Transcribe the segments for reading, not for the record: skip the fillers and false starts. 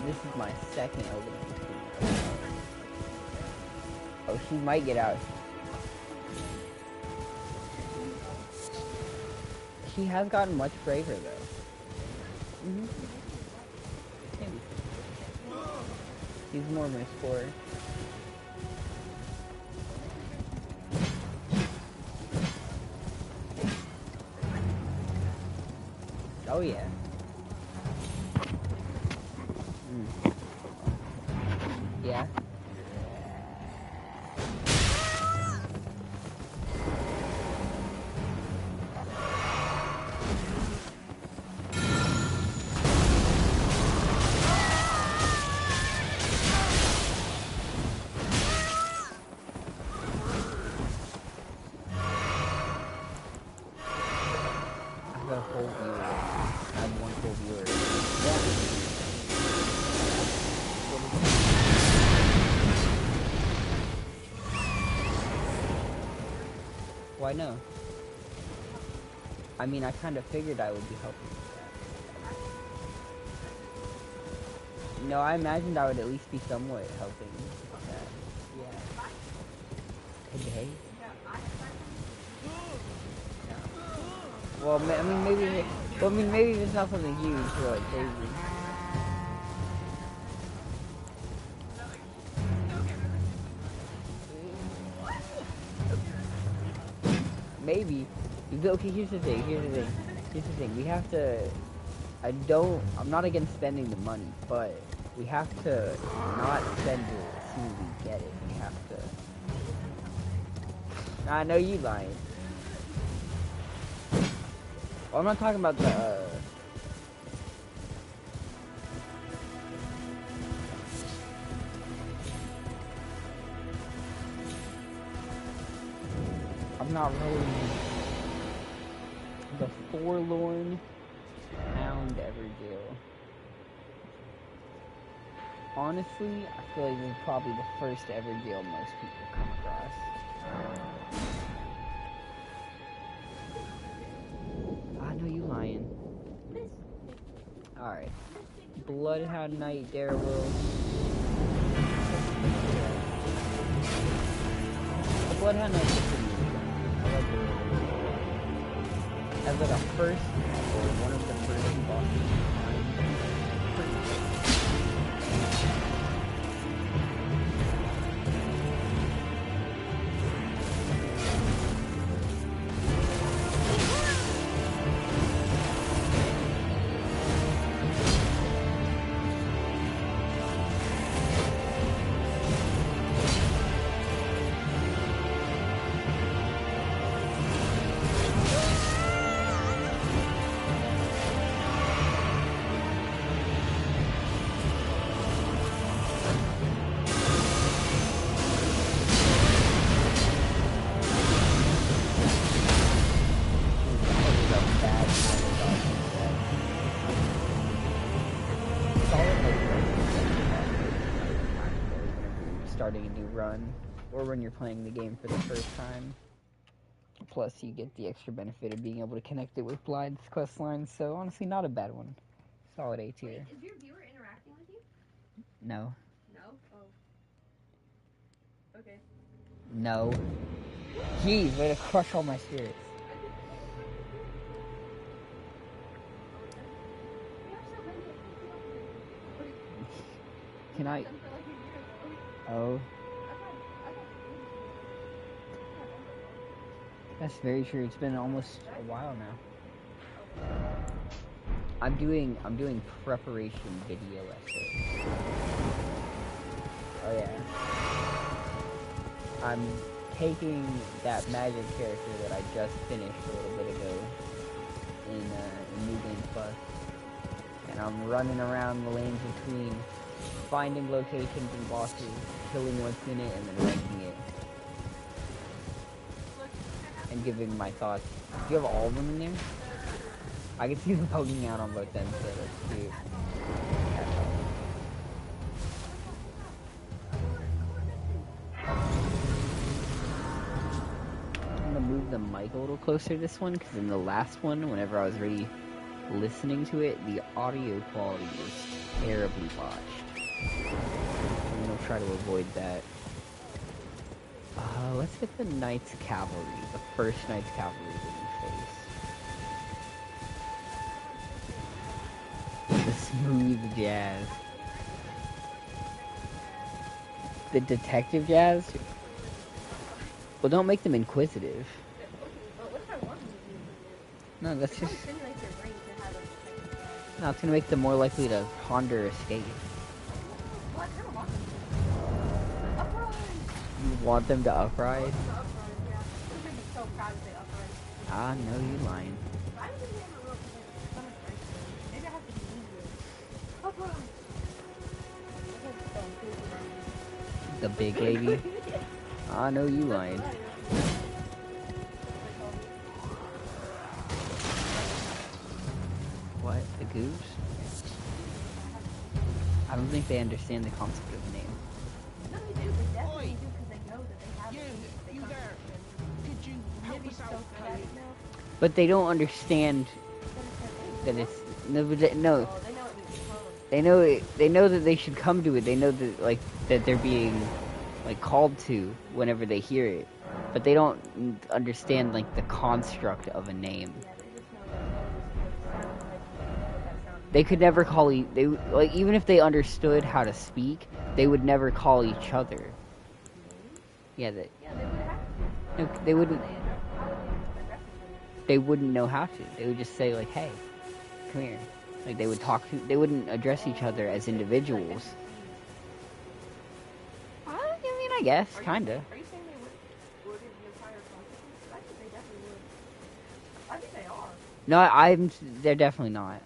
This is my second Elden Ring. Oh, she might get out. She has gotten much braver though. He's more of an explorer. Oh yeah. Yeah. Why no? I mean, I kind of figured I would be helping with that. No, I imagined I would at least be somewhat helping with that. Yeah. Today? No. Well, I mean, maybe it's not something huge or like crazy. Maybe. Okay, here's the thing. We have to... I'm not against spending the money, but we have to not spend it as soon as we get it. We have to... I know you lying. Well, I'm not talking about the... I'm not rolling the Forlorn Hound Evergaol. Honestly, I feel like this is probably the first Evergaol most people come across. I know you lying. Alright. Bloodhound Knight, Darewolf. The Bloodhound Knight is pretty good. I like it. As like a first, or one of the first bosses. Starting a new run, or when you're playing the game for the first time. Plus, you get the extra benefit of being able to connect it with Blind's quest lines, so honestly, not a bad one. Solid A tier. Wait, is your viewer interacting with you? No. No? Oh. Okay. No. Jeez, way to crush all my spirits. Can I... Oh. That's very true. It's been almost a while now. I'm doing preparation video essays. Oh yeah. I'm taking that magic character that I just finished a little bit ago in New Game Plus, and I'm running around the lanes between finding locations and bosses, killing what's in it, and then ranking it. And giving my thoughts. Do you have all of them in there? I can see them poking out on both ends, so that's cute. I'm gonna move the mic a little closer to this one, because in the last one, whenever I was listening to it, the audio quality is terribly botched. I'm gonna try to avoid that. Let's get the Knights Cavalry, the first Knights Cavalry that we face. The smooth jazz. The detective jazz? Well, don't make them inquisitive. No, that's just... No, it's gonna make them more likely to ponder escape. You want them to upride? Ah, no, you lying. The big lady? Ah, no, you lying. What? The goose? I don't think they understand the concept of a name. No, they do. They definitely do because they know that they have it. You there. Could you help us out, Kelly? But they don't understand that it's... No, They know it, they know that they should come to it. They know that like that they're being like called to whenever they hear it. But they don't understand like the construct of a name. They could never call they like even if they understood how to speak, they would never call each other. Yeah, they wouldn't. They wouldn't know how to. They would just say like, "Hey, come here." Like they would talk. They wouldn't address each other as individuals. I mean, I guess, kinda. Are you saying they would the entire continent? I think they definitely would. I think they are. No, they're definitely not.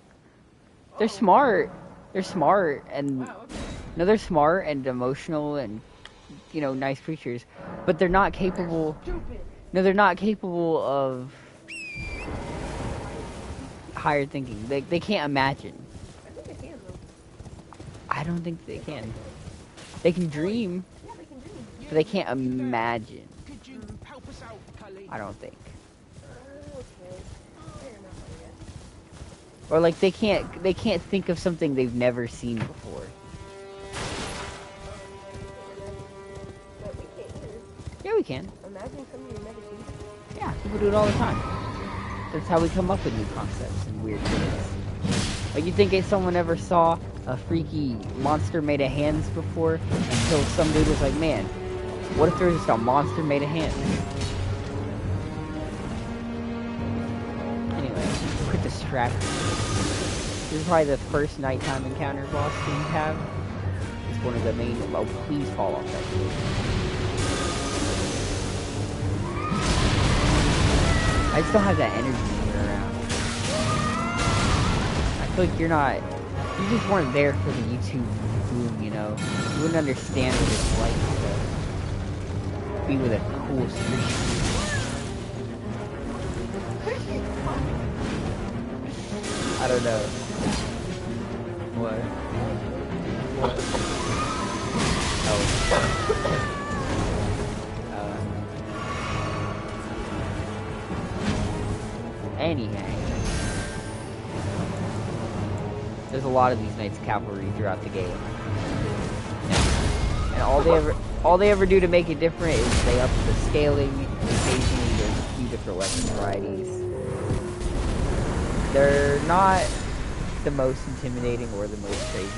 They're smart. They're smart and no, they're smart and emotional and nice creatures, but they're not capable. No, they're not capable of higher thinking. They can't imagine. I think they can though. I don't think they can. They can dream, Yeah, they can dream. but they can't imagine. Could you help us out, Kelly? I don't think. Okay. Fair enough, I guess. Or like they can't think of something they've never seen before. But we can't either. Yeah, we can. Imagine something you've never seen. Yeah, people do it all the time. That's how we come up with new concepts and weird things. Like, you think someone ever saw a freaky monster made of hands before? Until some dude was like, man, what if there was just a monster made of hands? Anyway, quit distracting. This is probably the first nighttime encounter boss things have. It's one of the main... Oh, please fall off that dude. I just don't have that energy when you're around. I feel like you just weren't there for the YouTube boom, You wouldn't understand what it's like to be with a cool streak. I don't know. What? Oh. Anyhow, there's a lot of these Knights Cavalry throughout the game, and all they ever do to make it different is they up the scaling. Occasionally, there's a few different weapon varieties. They're not the most intimidating or the most crazy.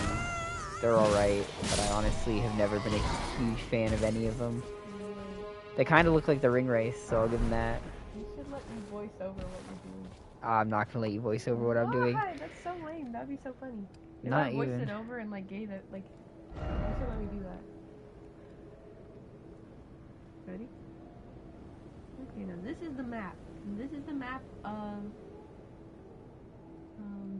They're all right, but I honestly have never been a huge fan of any of them. They kind of look like the ring race, so I'll give them that. You should let me voice over what you're doing. I'm not gonna let you voice over what I'm doing. Why? That's so lame. That'd be so funny. If Not I voiced even. it over and like gave it like, you should let me do that. Ready? Okay, now this is the map. And this is the map of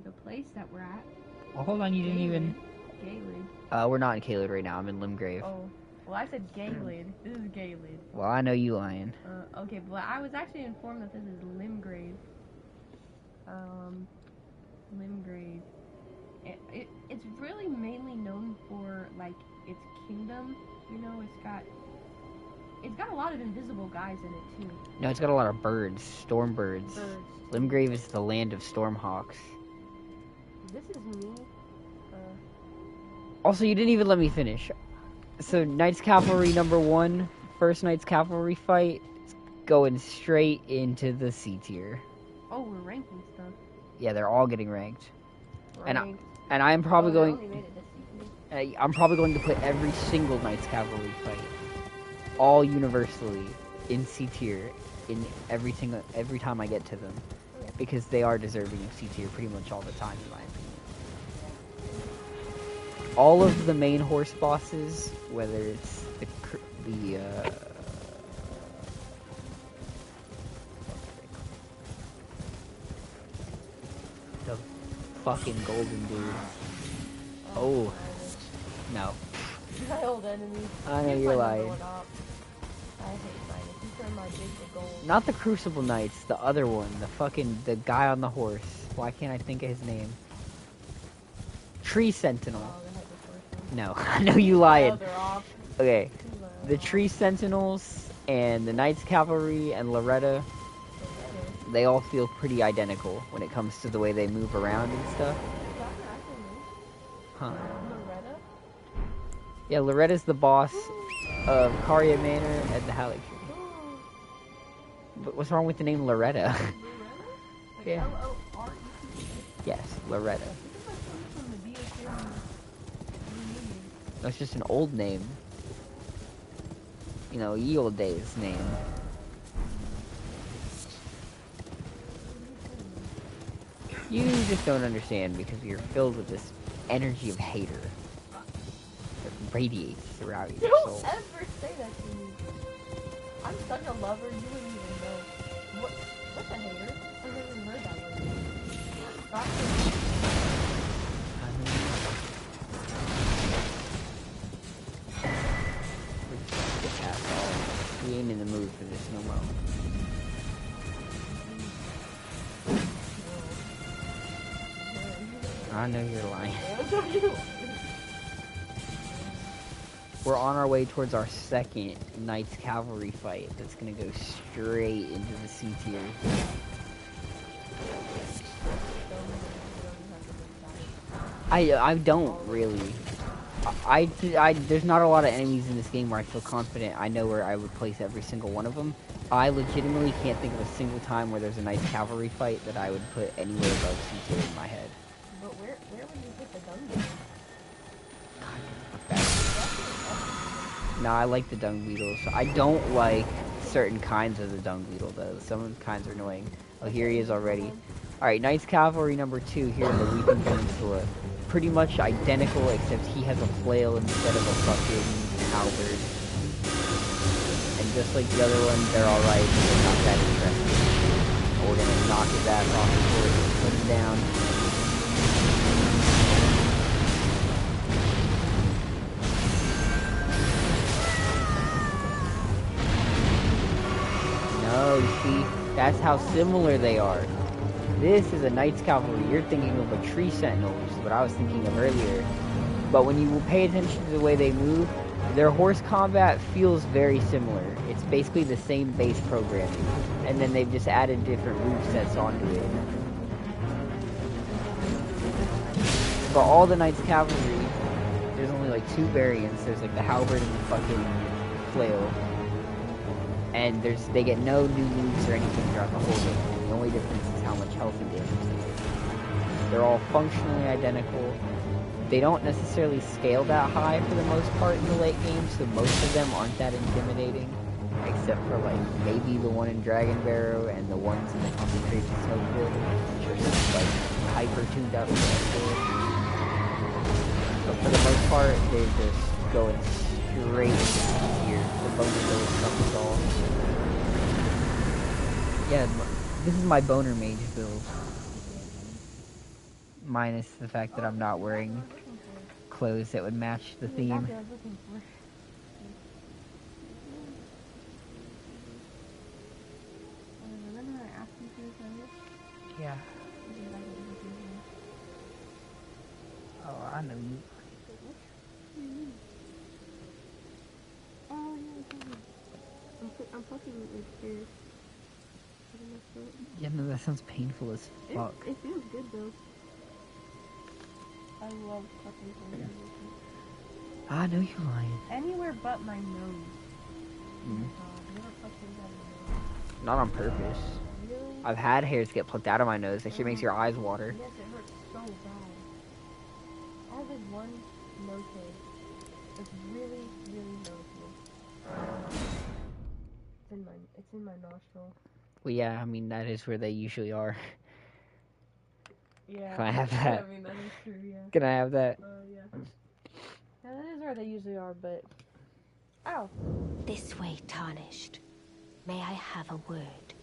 the place that we're at. Well, hold on, you didn't even. Gaylid. We're not in Caelid right now. I'm in Limgrave. Oh, well, I said Gaylid. This is Gaylid. Well, I know you lying. Okay, but I was actually informed that this is Limgrave. Limgrave. It's really mainly known for like its kingdom. It's got a lot of invisible guys in it too. No, it's got a lot of birds, storm birds. Limgrave is the land of stormhawks. This is me. Also, you didn't even let me finish. So, Knights Cavalry number 1, first Knights Cavalry fight, going straight into the C tier. Oh, we're ranking stuff. Yeah, they're all getting ranked. Ranked. And I'm probably they going. only made it to C tier. I'm probably going to put every single Knights Cavalry fight, all universally, in C tier, in every time I get to them, because they are deserving of C tier pretty much all the time, in my opinion. All of the main horse bosses, whether it's the fucking golden dude. Oh, no. My old enemy. I know you're lying. I hate Minus. He turned my big to gold. Not the Crucible Knights, the other one, the guy on the horse. Why can't I think of his name? Tree Sentinel. Oh, they had the first one. No, I know you lying. Oh, they're off. Okay, the Tree Sentinels and the Knights Cavalry and Loretta, they all feel pretty identical when it comes to the way they move around and stuff. Huh. Loretta? Yeah, Loretta's the boss of Caria Manor and the Halleck Tree. But what's wrong with the name Loretta? Loretta? Like Yeah. Loretta? Yes, Loretta. That's just an old name. You know, ye old days name. You just don't understand because you're filled with this energy of hater that radiates throughout your Don't soul. ever say that to me. I'm such a lover, you wouldn't even know. What's a hater? I've never even heard that word. Gotcha. We ain't in the mood for this no more. I know you're lying. We're on our way towards our second Knights Cavalry fight that's gonna go straight into the C tier. I don't really. There's not a lot of enemies in this game where I feel confident I know where I would place every single one of them. I legitimately can't think of a single time where there's a Knights Cavalry fight that I would put anywhere above C tier in my head. But where would you put the dungeon? Nah, I like the dung beetles. I don't like certain kinds of the dung beetle though. Some kinds are annoying. Oh, here he is already. Alright, Knights Cavalry number 2 here in the Weeping Peninsula. Pretty much identical, except he has a flail instead of a fucking halberd. And just like the other one, they're alright, but they're not that interesting. We're gonna knock his ass off the horse and put him down. No, see, that's how similar they are. This is a Knights Cavalry. You're thinking of a Tree Sentinel, which is what I was thinking of earlier. But when you pay attention to the way they move, their horse combat feels very similar. It's basically the same base programming. And then they've just added different movesets onto it. For all the Knights Cavalry, there's only like 2 variants. There's like the halberd and the fucking flail. And they get no new moves or anything throughout the whole game. The only difference is how much health and damage they do. They're all functionally identical. They don't necessarily scale that high for the most part in the late game, so most of them aren't that intimidating. Except for like maybe the one in Dragon Barrow and the ones in the Concentration Snowfield, which are just like hyper tuned up. But for the most part, they're just going straight here. The boner build comes all. Yeah, this is my boner mage build. Minus the fact that I'm not wearing clothes that would match the theme. Yeah. Oh, I know you. I'm fucking with fears. Yeah, no, that sounds painful as fuck. It feels good though. I love fucking things. I know you lying. Anywhere but my nose. Mm. Never fucking got my nose. Not on purpose. Really? I've had hairs get plucked out of my nose. That shit makes your eyes water. Yes, it hurts so bad. I have this one nose hair. It's really, really noticeable. It's in my nostril. Well, yeah, I mean, that is where they usually are. Yeah. Can I have that? I mean, that is true, yeah. Can I have that? Yeah. Yeah, that is where they usually are, but... Ow! This way, Tarnished. May I have a word?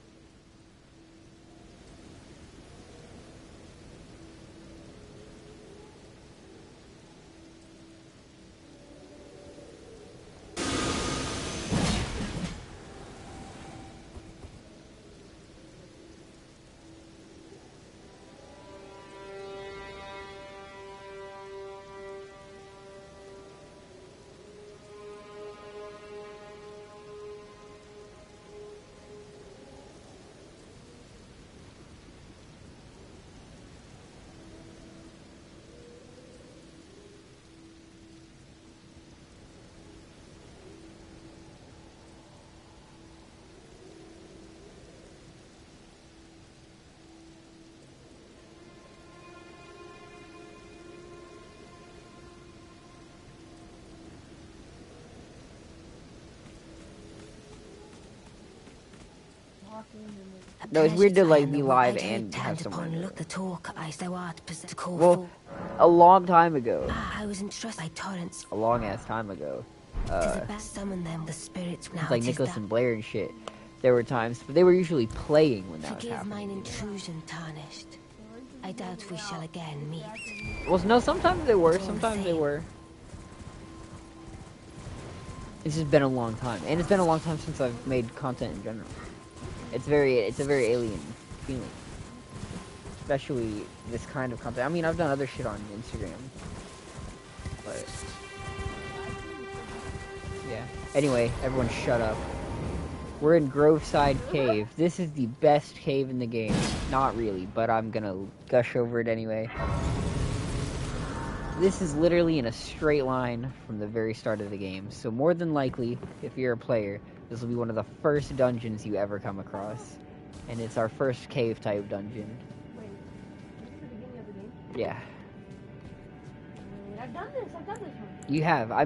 No, it's weird to like be live and have someone. Look the talk I thou art to call Well, a long time ago. I was entrusted by torrents. A long ass time ago. Summon them, the spirits now. Like Nicholas and Blair and shit. There were times, but they were usually playing when that was Forgive happening. mine intrusion, Tarnished. I doubt we shall again meet. Well, no, sometimes they were. Sometimes they were. It's just been a long time, and it's been a long time since I've made content in general. It's a very alien feeling, especially this kind of content. I mean, I've done other shit on Instagram, but yeah. Anyway, everyone, shut up. We're in Groveside Cave. This is the best cave in the game. Not really, but I'm gonna gush over it anyway. This is literally in a straight line from the very start of the game. So more than likely, if you're a player, this will be one of the first dungeons you ever come across. And it's our first cave type dungeon. Wait, this is the beginning of the game? Yeah. I've done this one. You have. I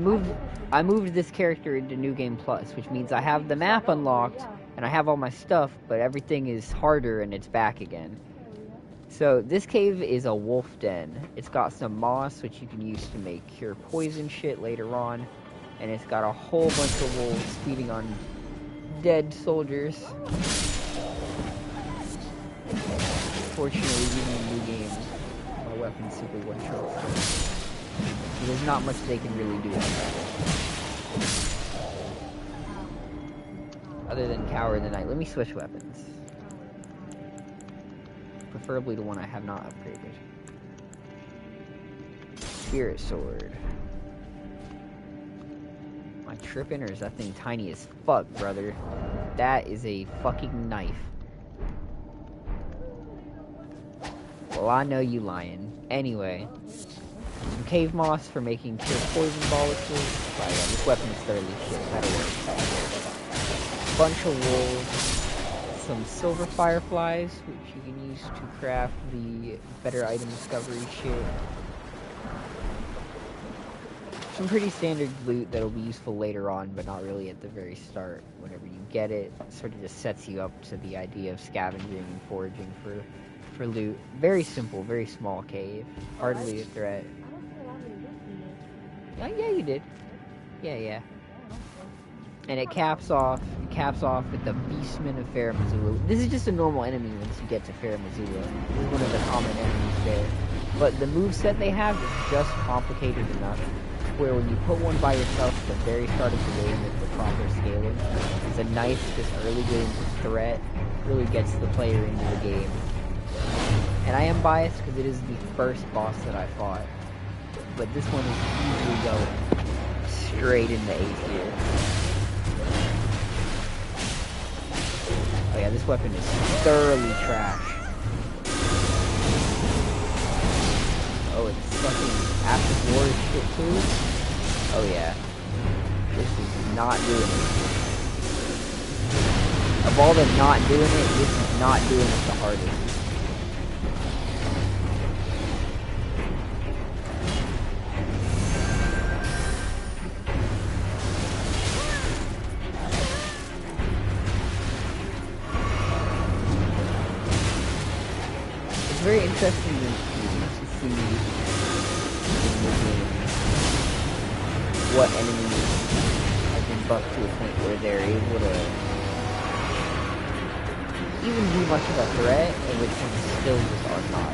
moved this character into New Game Plus, which means I have the map unlocked, and I have all my stuff, but everything is harder and it's back again. So this cave is a wolf den. It's got some moss, which you can use to make cure poison shit later on, and it's got a whole bunch of wolves feeding on dead soldiers. Fortunately, even in the new game, my weapons simply one-shot. There's not much they can really do other than cower in the night. Let me switch weapons. Preferably the one I have not upgraded. Spirit sword. Am I tripping, or is that thing tiny as fuck, brother? That is a fucking knife. Well, I know you lying. Anyway, some cave moss for making cure poison molecules. Oh, yeah, this weapon is thoroughly shit. That'll work. Bunch of wolves. Some silver fireflies, which you can use to craft the better item discovery shit. Some pretty standard loot that'll be useful later on, but not really at the very start. Whenever you get it, it sort of just sets you up to the idea of scavenging and foraging for loot. Very simple, very small cave. Hardly a threat. Oh, yeah, you did. Yeah. And it caps off with the Beastman of Fair Missoula. This is just a normal enemy once you get to Fair Missoula. This is one of the common enemies there. But the moveset they have is just complicated enough where when you put one by yourself at the very start of the game with the proper scaling, it's a nice, just early game threat. Really gets the player into the game. And I am biased because it is the first boss that I fought. But this one is usually going straight into A tier. Oh yeah, this weapon is thoroughly trash. Oh, it's fucking it too. Oh yeah. This is not doing it. Of all the not doing it, this is not doing it the hardest. It's very interesting to see in the game what enemies have been buffed to a point where they're able to even be much of a threat, and which ones still just are not.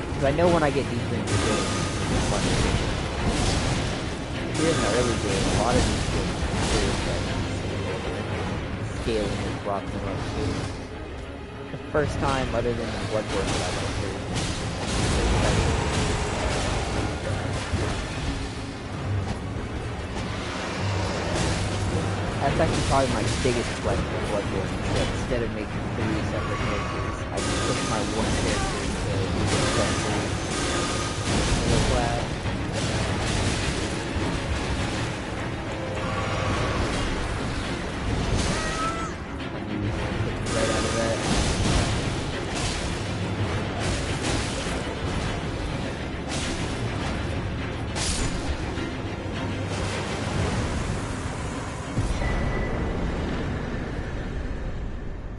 Because I know when I get deeper into the game, it's much different. Here in the early game, a lot of these things are very threatening. Scaling has brought them up too. The first time, other than Bloodborne, that I've ever That's actually probably my biggest flex with Bloodborne, is that instead of making 3 separate characters, I just push my one character into the central flag. Right out of that.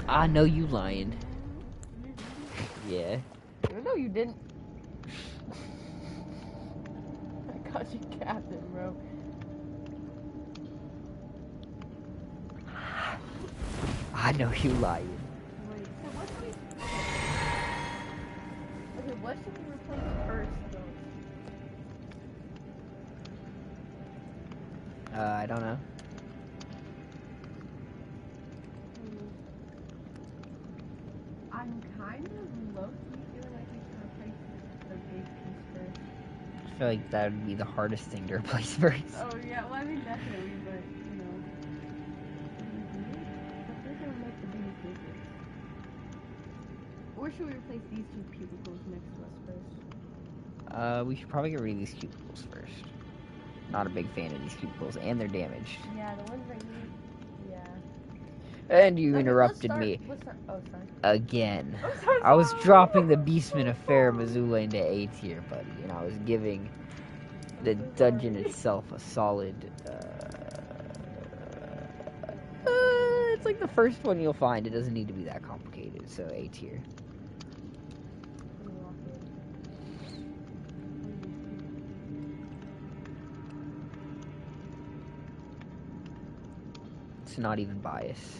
I know you lying. Yeah. No, you didn't. I called you captain, bro. I know you lying. Wait, so what do we... Okay, what should we replace first, though? I don't know. I'm kind of low-key feeling like we should replace the big piece first. I feel like that would be the hardest thing to replace first. Oh, yeah, well, I mean, definitely, but, you know. But we're gonna make the biggest difference. Or should we replace these 2 cubicles next to us first? We should probably get rid of these cubicles first. Not a big fan of these cubicles, and they're damaged. Yeah, the ones right here. Yeah. And you Okay, interrupted me. Let's start. Oh, sorry. Again. I'm so I was sorry. dropping the Beastman of Fair Missoula into A tier, buddy, and I was giving the dungeon itself a solid, it's like the first one you'll find. It doesn't need to be that complicated, so A tier. It's not even biased.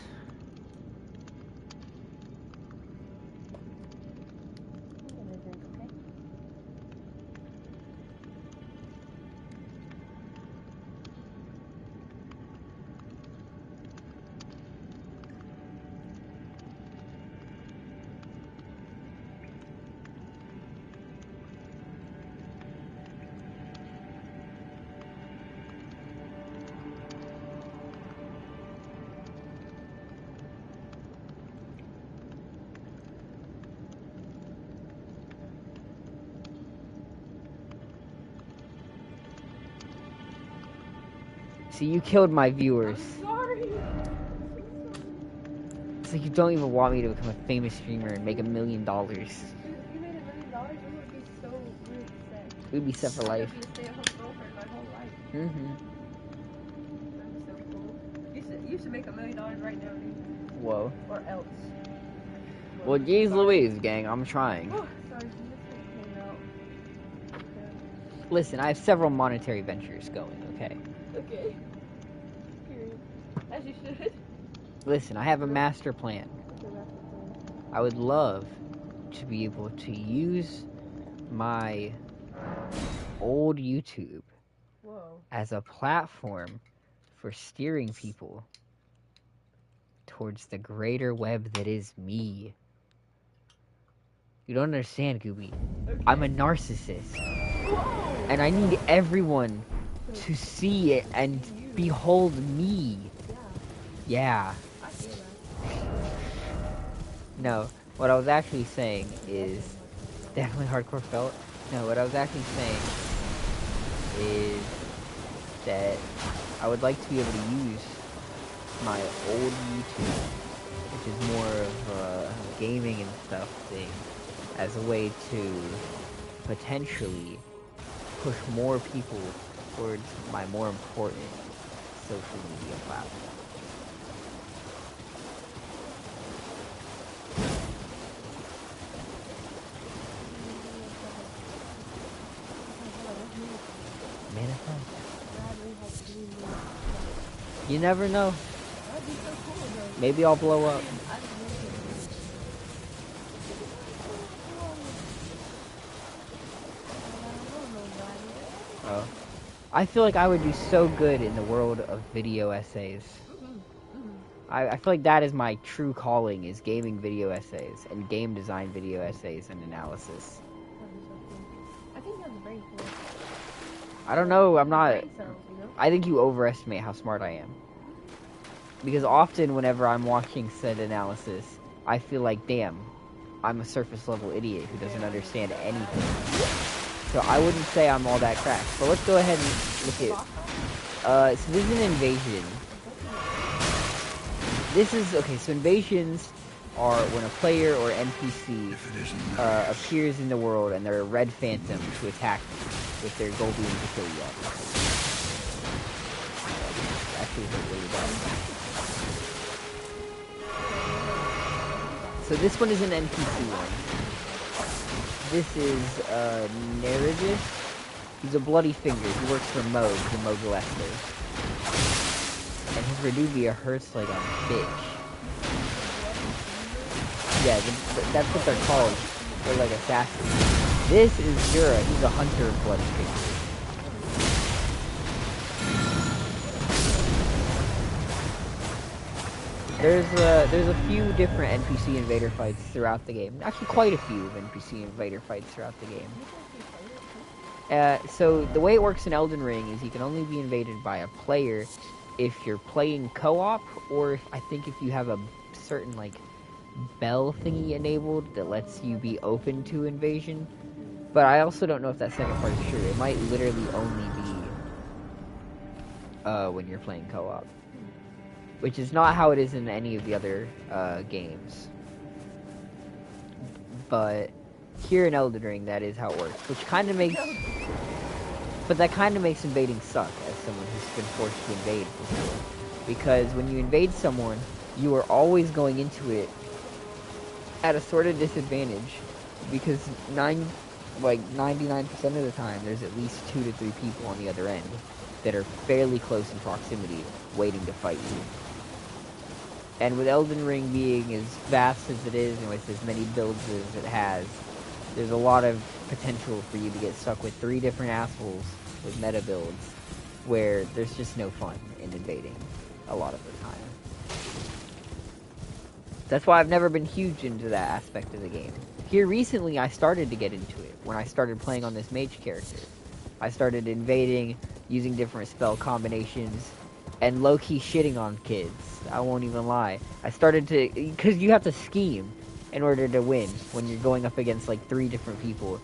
See, you killed my viewers. I'm sorry. It's like you don't even want me to become a famous streamer and make $1 million. If you made $1 million, we would be so really set. We'd be set for life. I'd be a stay-at-home girlfriend my whole life. Mm-hmm. That'd be so cool. You should make $1 million right now, dude. Whoa. Or else. Well, geez Louise, gang, I'm trying. Oh, sorry, this came out. Listen, I have several monetary ventures going, okay? Okay. Period. As you should. Listen, I have a master plan. I would love to be able to use my old YouTube as a platform for steering people towards the greater web that is me. You don't understand, Gooby. Okay. I'm a narcissist. Whoa. And I need everyone to see it and behold me. Yeah. I feel that. No, what I was actually saying is definitely hardcore felt. No, what I was actually saying is that I would like to be able to use my old YouTube, which is more of a gaming and stuff thing, as a way to potentially push more people towards my more important social media platform. Manifest. You never know. Maybe I'll blow up. Oh. I feel like I would do so good in the world of video essays. I feel like that is my true calling, is gaming video essays and game design video essays and analysis. I think that's very cool. I don't know, I'm not... I think you overestimate how smart I am. Because often whenever I'm watching said analysis, I feel like, damn, I'm a surface level idiot who doesn't understand anything. So I wouldn't say I'm all that cracked. But let's go ahead and look at... so this is an invasion. This is... Okay, so invasions are when a player or NPC appears in the world and they're a red phantom to attack with their goal being to kill you, obviously. Actually hurt really bad. So this one is an NPC one. This is Narrative. He's a bloody finger. He works for Moog, the Moog Lester. And his Reduvia hurts like a bitch. Yeah, that's what they're called. They're like assassins. This is Jura. He's a hunter of bloody fingers. There's a few different NPC invader fights throughout the game. Actually, quite a few NPC invader fights throughout the game. So the way it works in Elden Ring is you can only be invaded by a player if you're playing co-op, or I think if you have a certain like bell thingy enabled that lets you be open to invasion. But I also don't know if that second part is true. It might literally only be when you're playing co-op. Which is not how it is in any of the other games. But here in Elden Ring, that is how it works. Which kind of makes... But that kind of makes invading suck, as someone who's been forced to invade before. Because when you invade someone, you are always going into it at a sort of disadvantage. Because 99% of the time, there's at least 2 to 3 people on the other end that are fairly close in proximity, waiting to fight you. And with Elden Ring being as vast as it is, and with as many builds as it has, there's a lot of potential for you to get stuck with 3 different assholes with meta builds, where there's just no fun in invading a lot of the time. That's why I've never been huge into that aspect of the game. Here recently, I started to get into it, when I started playing on this mage character. I started invading, using different spell combinations, and low-key shitting on kids. I won't even lie. I started to... Because you have to scheme in order to win when you're going up against, like, 3 different people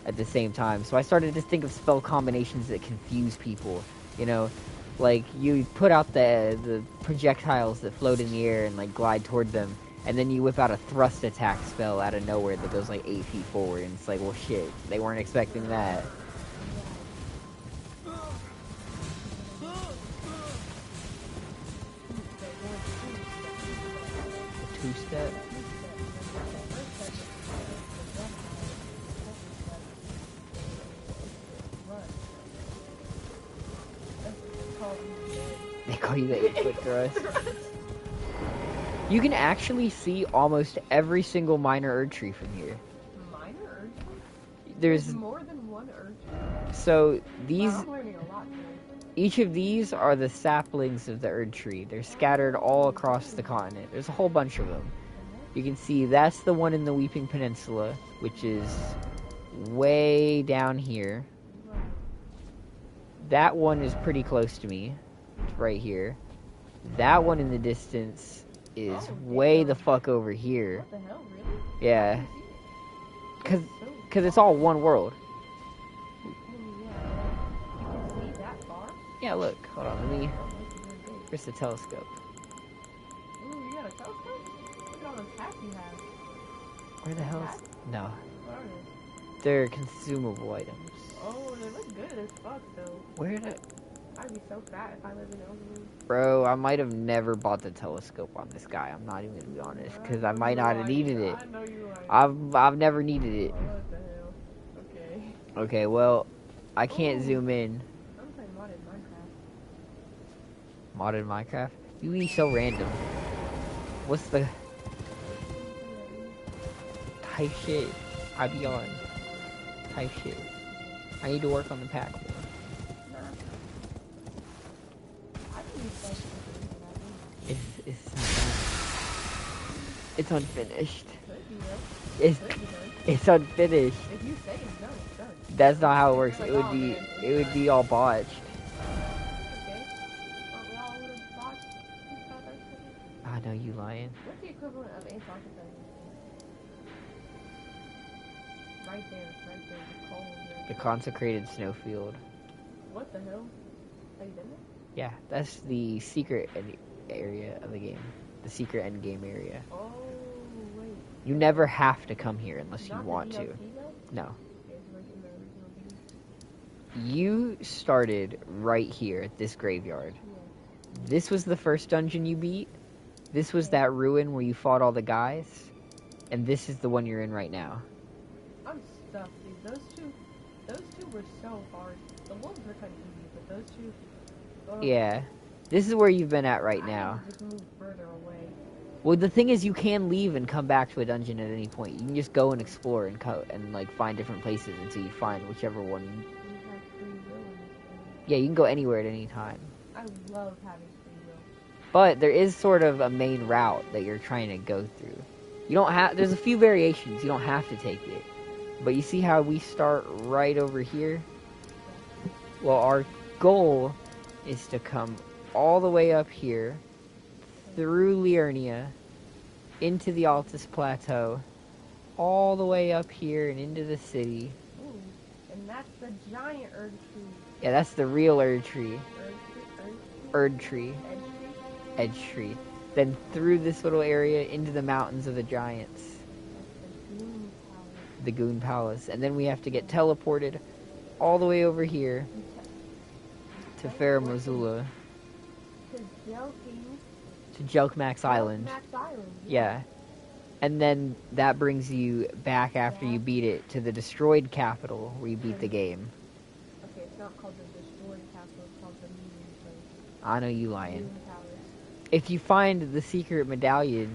at the same time. So I started to think of spell combinations that confuse people, you know? Like, you put out the projectiles that float in the air and, like, glide toward them, and then you whip out a thrust attack spell out of nowhere that goes, like, 8 feet forward, and it's like, well, shit, they weren't expecting that. Two-step. They call you the 8-foot thrust. You can actually see almost every single minor Erd tree from here. Minor Erd tree? There's more than one Erd tree. So these... Wow, I'm learning a lot today. Each of these are the saplings of the Erd tree. They're scattered all across the continent. There's a whole bunch of them. You can see that's the one in the Weeping Peninsula, which is way down here. That one is pretty close to me. It's right here. That one in the distance is way the fuck over here. What the hell, really? Yeah. Cause it's all one world. Yeah, look. Hold on. Let me. Where's the telescope? Ooh, you got a telescope? Look at all those hats you have. Where the hell? No, What are they? they're consumable items. Oh, they look good as fuck, though. Where the? I'd be so fat if I lived in Elden. Bro, I might have never bought the telescope on this guy. I'm not even gonna be honest, because I might not have needed it. I know you're lying. I've never needed it. Oh, what the hell? Okay. Okay, well, I can't Ooh. zoom in. I'm playing modded Minecraft. Modded Minecraft? You be so random. What's the type shit I be on? Type shit. I need to work on the pack more. It's unfinished. It's unfinished. If you say it's done, it's done. That's not how it works. Like, It would oh, be man, it would be all botched. Okay. Aren't we all would have bought I know you lying. What's the equivalent of Antarctica? Right there, the cold there. The consecrated snowfield. What the hell? Have you been there? Yeah, that's the secret area of the game. The secret end game area. Oh, wait. You never have to come here unless you Not want the to. DLC, though? No. Okay, it's like in the original game. You started right here at this graveyard. Yeah. This was the first dungeon you beat. This was that ruin where you fought all the guys. And this is the one you're in right now. I'm stuffed, dude. Those two were so hard. The wolves were kind of easy, but those two... Oh, Yeah. This is where you've been at right I now. had to just move further away. Well, the thing is, you can leave and come back to a dungeon at any point. You can just go and explore and like find different places until you find whichever one. We have free will in this game. Yeah, you can go anywhere at any time. I love having free will. But there is sort of a main route that you're trying to go through. You don't have. There's a few variations. You don't have to take it. But you see how we start right over here? Well, our goal is to come all the way up here, through Liurnia, into the Altus Plateau, all the way up here and into the city. Ooh, and that's the giant Erd tree. Yeah, that's the real Erd tree. Erd Erd tree. tree? Edge tree. Then through this little area into the mountains of the giants. That's the Gloom Palace. The Goon Palace. And then we have to get teleported all the way over here to Fair Missoula. To Jelkmax Island. Jelkmax Island. Yeah. And then that brings you back after you beat it to the destroyed capital where you beat the game. Okay, it's not called the destroyed capital, it's called the meeting place. I know you lying. Gloom Palace. If you find the secret medallion,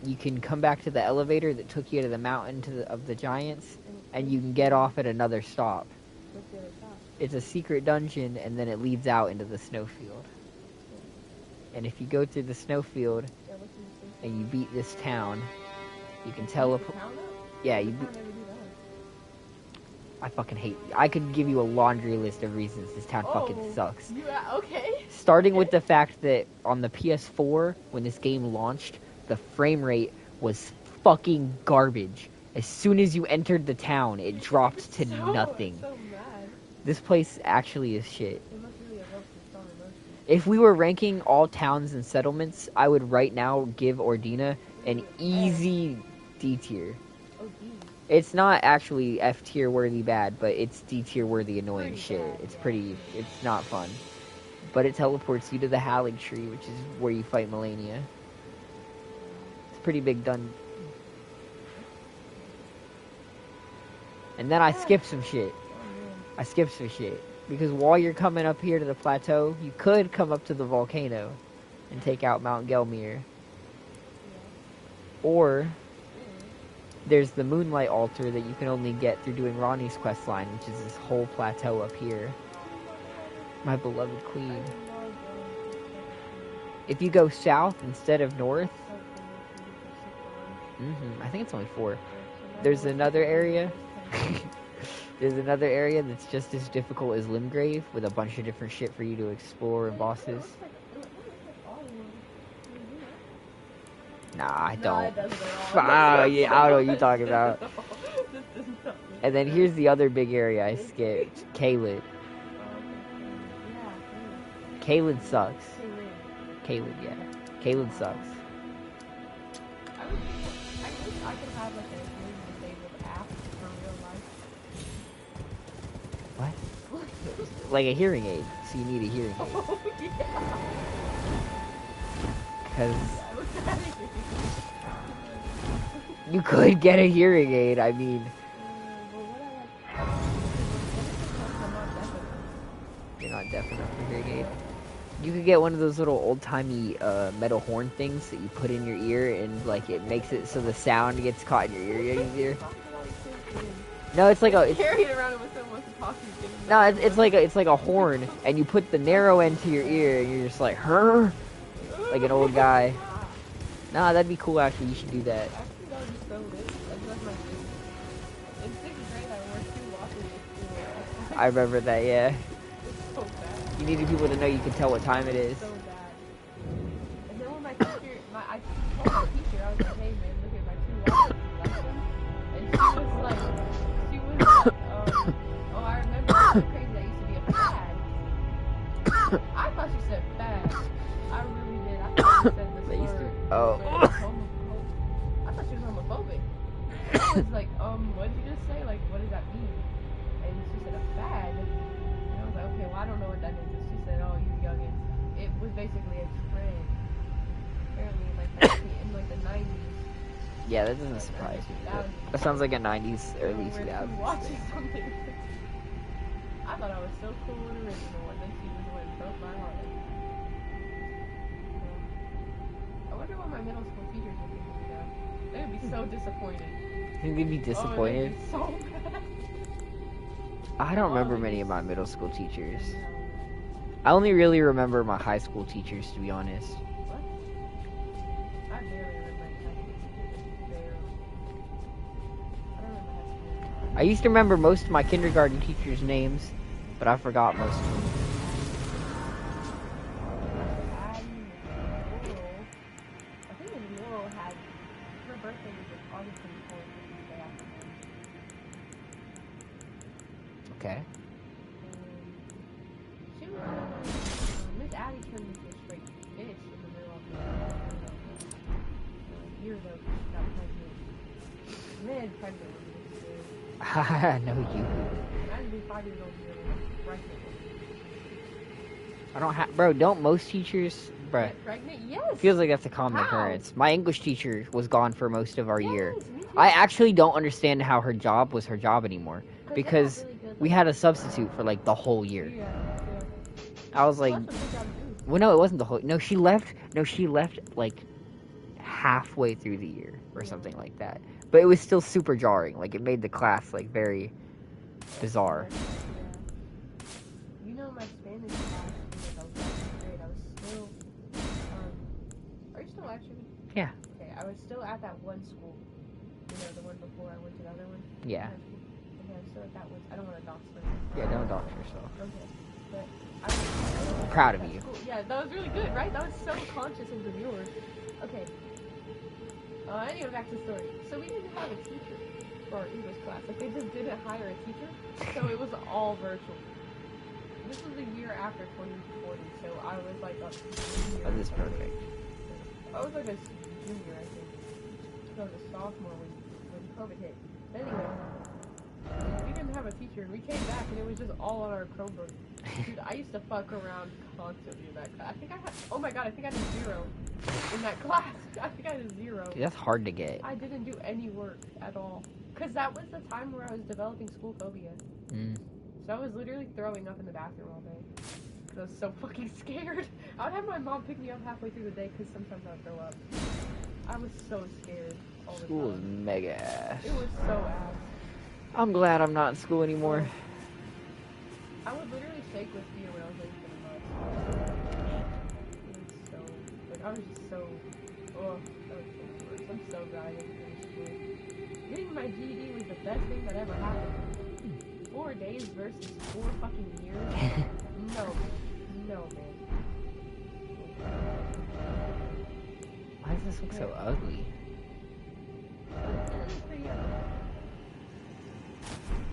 you can come back to the elevator that took you to the mountain of the giants, and you can get off at another stop. What's the other top? It's a secret dungeon, and then it leads out into the snowfield. And if you go through the snowfield Yeah, what's in the place? and you beat this town, you can teleport. Town up? Yeah, you. I'll never do that. I fucking hate. I could give you a laundry list of reasons this town fucking sucks. Okay. Starting with the fact that on the PS4, when this game launched, the frame rate was fucking garbage. As soon as you entered the town, it dropped to nothing. So mad. This place actually is shit. It must really evoke some strong emotions. If we were ranking all towns and settlements, I would right now give Ordina an easy D tier. Oh, D. It's not actually F tier worthy bad, but it's D tier worthy annoying Pretty shit. bad, It's yeah. pretty, it's not fun. But it teleports you to the Hallig Tree, which is where you fight Melania. It's a pretty big done. And then I skipped some shit. I skipped some shit. Because while you're coming up here to the plateau, you could come up to the volcano and take out Mount Gelmir. Or there's the Moonlight Altar that you can only get through doing Ronnie's quest line, which is this whole plateau up here. My beloved queen. If you go south instead of north, I think it's only 4. There's another area. There's another area that's just as difficult as Limgrave, with a bunch of different shit for you to explore and bosses. Nah, I don't. Yeah, I don't know what you're talking about. And then here's the other big area I skipped, Caelid. Kaylin sucks. Hey, Kaylin, yeah. Kaylin sucks. I wish I could have like a hearing disabled app for real life. What? Like a hearing aid. So you need a hearing aid. Oh, yeah. Because I looked at it. you could get a hearing aid, I mean. But what I like... I'm not deaf enough. You're not deaf enough for hearing aid. You could get one of those little old-timey metal horn things that you put in your ear and like it makes it so the sound gets caught in your ear easier. No, it's like a Carry it around with someone to talk to you. no, it's like a horn and you put the narrow end to your ear and you're just like, "Huh?" Like an old guy. Nah, that'd be cool actually. You should do that. Actually, that would be so lit. That's my dream. In 6th grade, I wore 2 watches at school. I remember that, yeah. It's so bad. You needed people to know you could tell what time it is. So bad. And then when my teacher, I told my teacher, I was like, hey man, look at my 2 watches lesson. And she was like, oh, I remember it was crazy that used to be a fad. I thought she said fad. I really did. I thought she said this word. Oh. I thought she was homophobic. I was like, what did you just say? Like, what does that mean? And she said a fad. And I was like, okay, well, I don't know what that means. And she said, oh, you youngins. It was basically a trend. Apparently, in the 90s. Yeah, that doesn't surprise me. That sounds like a 90s, early 2000s. Watching something. I thought I was so cool and original, and then she just went and broke my heart. I wonder what my middle school teachers would think of me now. They would be so disappointed. Think they'd be disappointed? Oh, they'd be so mad. I don't remember many of my middle school teachers. I only really remember my high school teachers, to be honest. What? I barely remember my high school teachers. Barely. I don't remember high school. I used to remember most of my kindergarten teachers' names, but I forgot most of them. I think Laurel had, her birthday was August 24th, the day after mine. Okay. She was, Miss Addie turned into a straight bitch in the middle of the year ago. She got pregnant. Man, pregnant was this Haha, no you. I'd be 5 years old and pregnant. I don't have, bro, don't most teachers, bruh. Pregnant? Yes! Feels like that's a common How? occurrence. My English teacher was gone for most of our year. Yes, me too. I actually don't understand how her job was her job anymore. they're Because not really good, we had a substitute for like the whole year. Yeah. I was like, Well, that's what good job do. well, no, it wasn't the whole. No, she left like halfway through the year or something like that. But it was still super jarring. Like it made the class like very bizarre. Yeah. You know, my Spanish class, when I was in 7th grade, I was still, are you still actually? Yeah. Okay, I was still at that one school. You know, the one before I went to the other one. Yeah. Okay, I'm still at that one. I don't want to dox myself. Yeah, don't dox yourself. Okay, but I was I'm proud of at you. school. Yeah, that was really good, right? That was so conscious and demure. Okay. Anyway, back to the story. So we didn't have a teacher for our English class. Like, they just didn't hire a teacher, so it was all virtual. This was a year after 2040, so I was like a junior. That is perfect. I was like a junior, I think. So I was a sophomore when COVID hit. But anyway, we didn't have a teacher, and we came back, and it was just all on our Chromebook. Dude, I used to fuck around constantly in that class. I think I had, oh my god, I think I had a 0 in that class. I think I had a 0. Dude, that's hard to get. I didn't do any work at all. Because that was the time where I was developing school phobia. So I was literally throwing up in the bathroom all day. Because I was so fucking scared. I would have my mom pick me up halfway through the day because sometimes I would throw up. I was so scared all the School is time. mega ass. It was so ass. I'm glad I'm not in school anymore. I would literally shake with fear when I was waiting for the bus. It was so, like, I was just so, oh, that was so worse. I'm so glad I didn't finish school. Getting my GED was the best thing that ever happened. 4 days versus 4 fucking years? No, man. No, man. Why does this look so ugly? It's pretty ugly.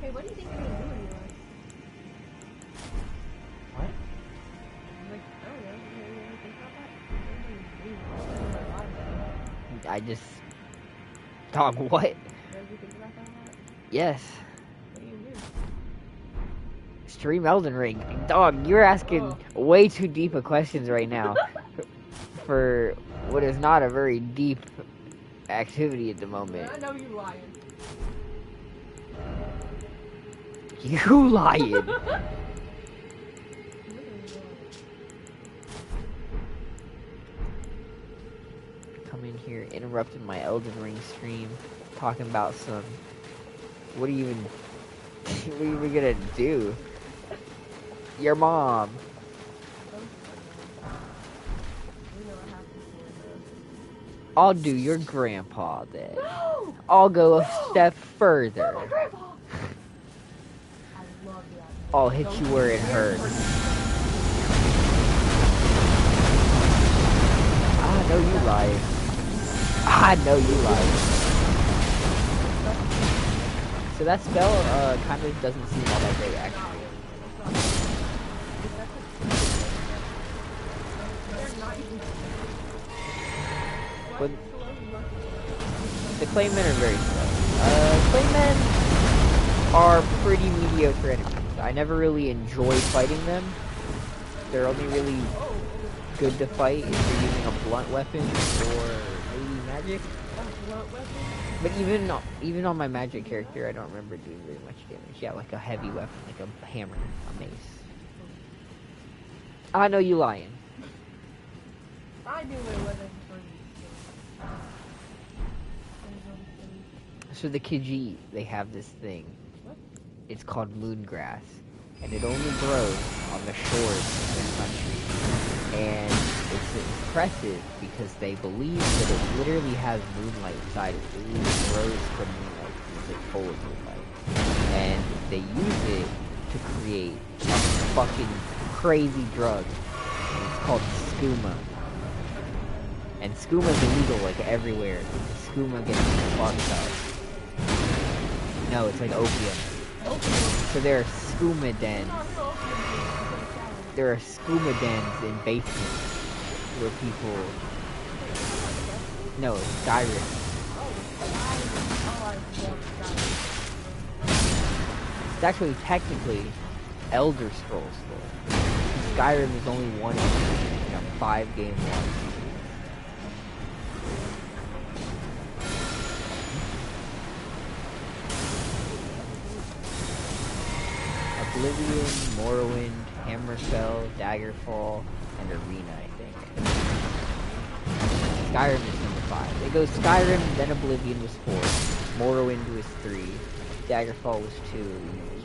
Hey, what do you think you're gonna do when you What? like, I I just... Dog, what? Did you think about that a lot? Yes. What do you do? Stream Elden Ring. Dog, you're asking way too deep of questions right now. For what is not a very deep activity at the moment. I know you lying. You lying. Come in here, interrupting my Elden Ring stream, talking about some... What are you even... what are you even gonna do? Your mom. I'll do your grandpa then. No! I'll go a step further. My grandpa! I love that. I'll hit you where it hurts. I know you lied. I know you lied. So that spell kind of doesn't seem all that great actually. But the Claymen are very slow. Claymen are pretty mediocre enemies. I never really enjoy fighting them. They're only really good to fight if you're using a blunt weapon or maybe magic. But even on my magic character, I don't remember doing very much damage. Yeah, like a heavy weapon, like a hammer, a mace. I know you lying. I knew it wasn't for you. So the Khajiit, they have this thing. It's called moongrass, and it only grows on the shores of their country. And it's impressive because they believe that it literally has moonlight inside it. It really grows from moonlight. It's like full of moonlight. And they use it to create a fucking crazy drug. And it's called skooma. And skooma is illegal like everywhere. Skooma gets fucked up. No, it's like opium. So there are skooma dens. There are skooma dens in basements where people... No, it's Skyrim. It's actually technically Elder Scrolls though. Skyrim is only one in 5 game ones. Oblivion, Morrowind, Hammerfell, Daggerfall, and Arena, I think. Skyrim is number 5. It goes Skyrim, then Oblivion was 4, Morrowind was 3, Daggerfall was 2, Arena was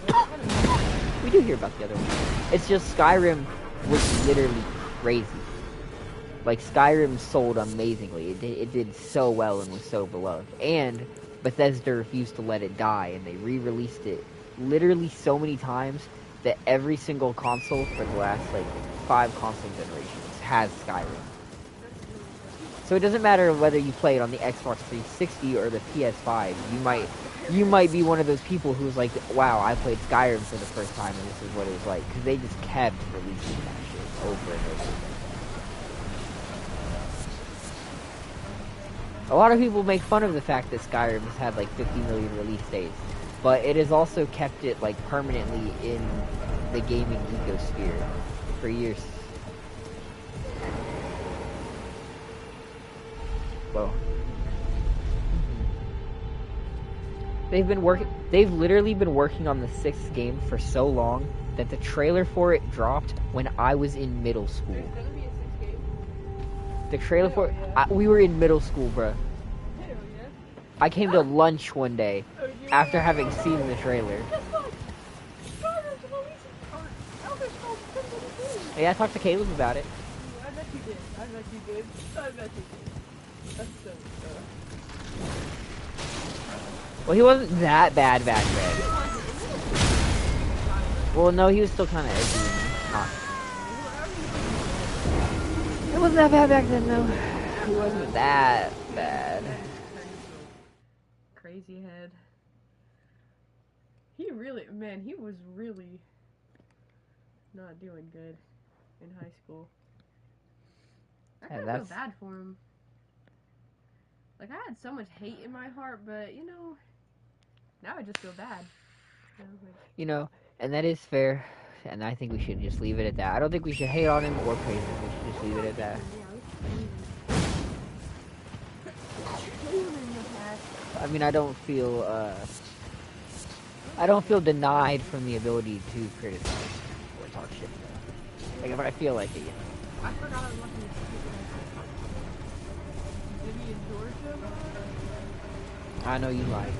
1. We do hear about the other one. It's just Skyrim was literally crazy. Like, Skyrim sold amazingly. It did so well and was so beloved. And Bethesda refused to let it die, and they re-released it literally so many times that every single console for the last, 5 console generations has Skyrim. So it doesn't matter whether you play it on the Xbox 360 or the PS5. You might be one of those people who's like, wow, I played Skyrim for the first time, and this is what it was like. Because they just kept releasing that shit over and over again. A lot of people make fun of the fact that Skyrim has had 50 million release dates, but it has also kept it permanently in the gaming ecosphere for years. Whoa. They've literally been working on the 6th game for so long that the trailer for it dropped when I was in middle school. There's gonna be a 6th game. The trailer for it, we were in middle school, bruh. Hell yeah. I came to lunch one day Oh, after having seen the trailer. Guess what? Skyrim's releasing, or Elder Scrolls 6 Yeah, I talked to Caleb about it. I bet you did. I bet you did. I bet you did. That's so Well, he wasn't that bad back then. Well, no, he was still kind of edgy. It wasn't that bad back then, though. He wasn't that bad. Crazy head. He was really not doing good in high school. I And kind of feel that's bad for him. Like, I had so much hate in my heart, but, you know, now I just feel bad. You know, like, you know, and that is fair. And I think we should just leave it at that. I don't think we should hate on him or praise him. We should just leave it at that. yeah, let's just leave him. Leave him in the past. I mean, I don't feel denied from the ability to criticize or talk shit. Like if I feel like it, you know. I forgot I was watching this stupid Vivian Georgia. I know you lied.